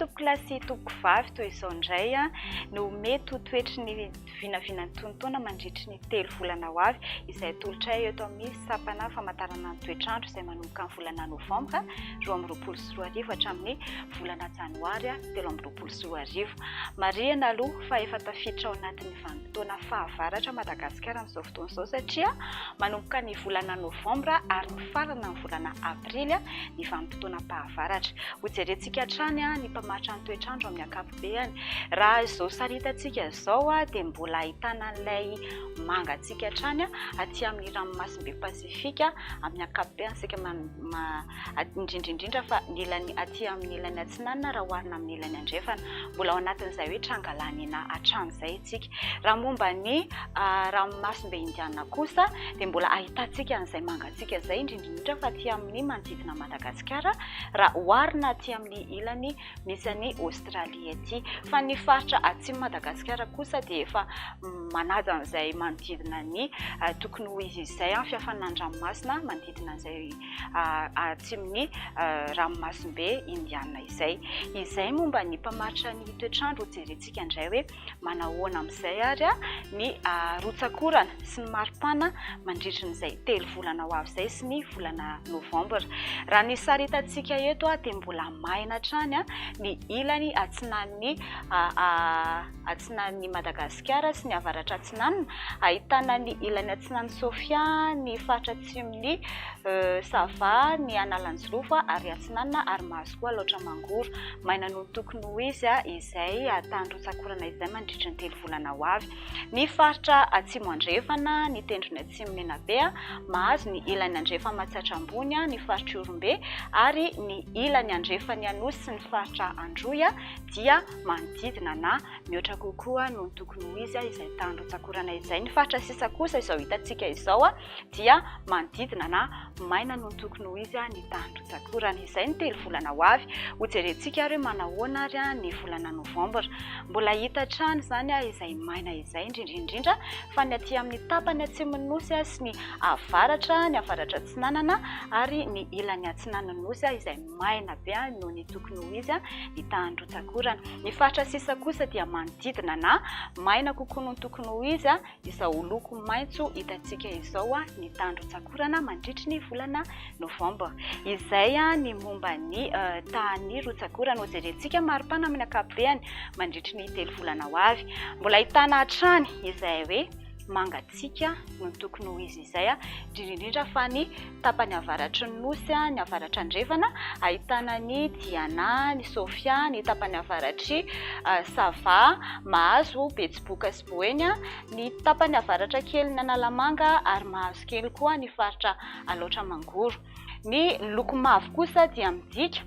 tompoko lahy sy tompoko vavy toy izao indray no mety ho toetry ny vinavinan'ny tontoana mandritry ny 3 volana ho avy izay tolotray eto amin'ny sapana famantarana ny toetrandro izay manomboka amin'ny volana novambra 2024 hatramin'ny volana janoary 2024. Marihana aloha fa efa tafiditra ao anatin'ny vanim-potoana fahavaratra Madagasikara amin'izao fotoana izao satria manomboka ny volana novambra ary ny farana ny volana aprily ny vanim-potoana fahavaratra. Hojerentsika hatrany ny mpamaritra ny toetrandro amin'ny ankapobeny. Raha izao saritantsika izao dia mbola ahitana an'ilay mangatsika hatrany aty amin'ny ranomasimbe Pasifika amin'ny ankapobeny sika indrindrindrindra fa nilany aty amin'ny ilany atsinanana raha oharina amin'ny ilany andrefana mbola ao anatin'izay hoe trangalanina hatramin'izay itsika. Raha momba ny ranomasimbe Indiana kosa dia mbola ahitantsika an'izay mangatsika izay indrindrindrindra fa aty amin'ny manodidina Madagasikara raha oharina aty amin'ny ilany misy any Australia aty. Fa ny faritra atsimo Madagasikara kosa dia efa manaja an'izay manodidina ny tokony ho izy izay fihafanandranomasina manodidina an'izay atsimon'ny ranomasimbe Indiana izay. Izay momba ny mpamaritra ny toetrandro jerentsika indray hoe manahoana amin'izay ary ny rotsakorana sy ny maripana mandritra n'izay 3 volana ho avy izay sy ny volana novambra. Raha ny saritantsika eto dia mbola maina hatrany ny ilany atsinan'ny Madagasikara sy ny avaratra atsinanana ahitana ny ilany atsinan'ny Sofia, ny faritra atsimon'ny Sava, ny Analanjolova ary atsinanana ary mahazo koa loatra mangoro. Maina no tokony ho izy izay tandrotsakorana izay mandritra ny 3 volana ho avy. Ny faritra atsimo andrefana, ny tendrony atsimo Menabe mahazo ny ilany andrefa Matsatra ambony, ny faritra Orombe ary ny ilany andrefany Anosy sy ny faritra Androya dia manodidina na mihoatra kokoa no tokony ho izy izay tandrotsakorana izay. Ny faritra sisa kosa izao hitantsika izao dia manodidina na maina no tokony ho izy ny tandrotsakorana izay ny 3 volana ho avy. Hojerentsika ary manahoana ary ny volana novambra. Mbola hita hatrany zany izay maina izay indrindrindrindra fa ny aty amin'ny tapany atsimon'ny nosy sy ny avaratra atsinanana ary ny ilany atsinanana nosy izay maina be no ny tokony ho izy ny tandrotsakorana. Ny faritra sisa kosa dia manodidina na maina kokoa no tokony ho izy izao loko maitso hitantsika izao ny tandrotsakorana mandritry ny volana novambra. Izay ny momba ny tany rotsakorana hojerentsika maripana amin'ny ankapobeny mandritry ny 3 volana ho avy. Mbola ahitana hatrany izay hoe mangatsika no tokony ho izy izay indrindrindrindra fa ny tapany avaratry ny nosy, ny avaratra andrefana ahitana ny Diana, ny Sofia, ny tapany avaratry Sava mahazo Betsiboka sy Boeny, ny tapany avaratra kely ny Analamanga ary mahazo kely koa ny faritra Alaotra Mangoro. Ny loko mavo kosa dia midika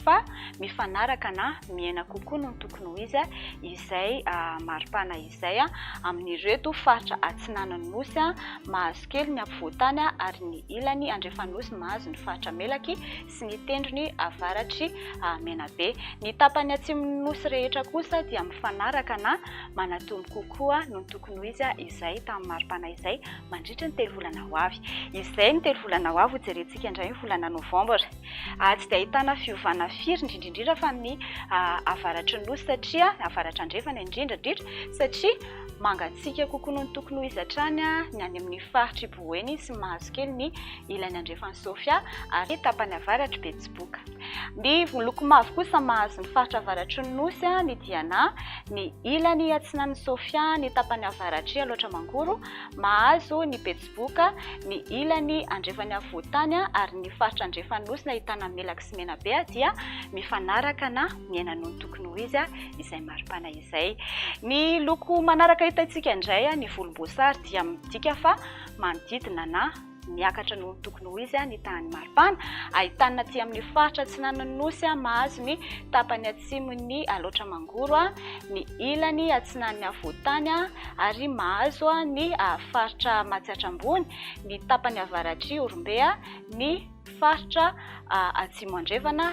fa mifanaraka na miena kokoa no tokony ho izy izay maripana izay amin'ireto faritra atsinanan'ny nosy mahazo kely ny ampovoantany ary ny ilany andrefanosy mahazo ny faritra Melaky sy ny tendrony avaratry Menabe. Ny tapany atsimon'ny nosy rehetra kosa dia mifanaraka na manatombo kokoa no tokony ho izy izay tamin'ny maripana izay mandritra ny 3 volana ho avy. Izay ny 3 volana ho avy hojerentsika indray ny volana novambra. Tsy dia ahitana fiovana firy indrindrindrindra fa ny avaratry ny nosy satria avaratra andrefana indrindrindrindra satria mangatsika kokoa no tokony ho izy hatrany ny any amin'ny faritra Boeny sy mahazo kely ny ilany andrefan'ny Sofia ary tapany avaratry Betsiboka. Ny loko mavo kosa mahazo ny faritra avaratry ny nosy ny Diana, ny ilany atsinan'ny Sofia, ny tapany avaratry Alaotra Mangoro mahazo ny Betsiboka, ny ilany andrefan'ny afovoantany ary ny faritra andrefan'ny nosy ahitana Melaky sy Menabe dia mifanaraka na miena no tokony ho izy izay maripana izay. Ny loko manaraka hitantsika indray ny volomboasary dia midika fa manodidina na miakatra no tokony ho izy ny tany maripana. Ahitana aty amin'ny faritra atsinanan'ny nosy mahazo ny tapany atsimon'ny Alaotra Mangoro, ny ilany atsinan'ny afovoantany ary mahazo ny faritra Matsatra ambony, ny tapany avaratry Orombe, ny faritra atsimo andrefana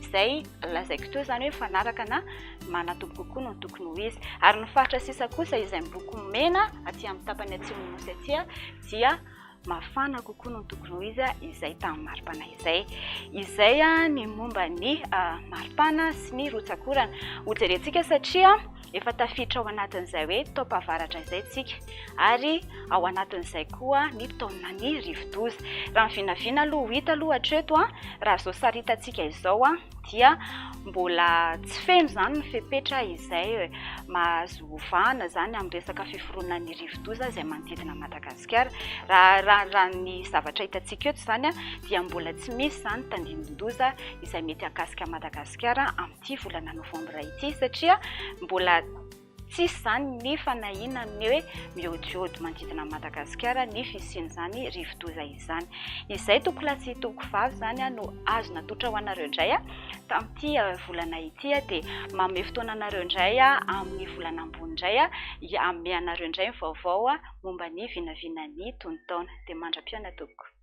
izay lazaiko teo zany hoe fanaraka na manatombo kokoa no tokony ho izy. Ary ny faritra sisa kosa izay miloko mena aty amin'ny tapany atsimon'ny nosy aty dia mafana kokoa no tokony ho izy izay tamin'ny maripana izay ny momba ny maripana sy ny rotsakorana ho jerentsika satria efa tafiditra ao anatin'izay hoe taopavaratra izay tsika ary ao anatin'izay koa ny taona ny rivodoza raha vinavina aloha ho hita aloha hatreto raha zao saritantsika izao dia mbola tsy feno zany ny fepetra izay mahazo vahana zany amin'ny resaka fiforonana ny rivodoza izay manodidina Madagasikara raha ny zavatra hitantsika eto zany dia mbola tsy misy zany tandinin-doza izay mety hakasika Madagasikara amin'ity volana novambra ity satria mbola tsisy zany ny fanahiana ny hoe miodiody manodidina Madagasikara ny fisiany zany rivodoza izany izay tokolasy tokovavy zany no azo natotra ho anareo indray tamin'ity volana ity dia manome fotoana anareo indray amin'ny volana ambony indray hanome anareo indray ny vaovao momba ny vinavinan'ny tonotaona dia mandra-piona tompoko.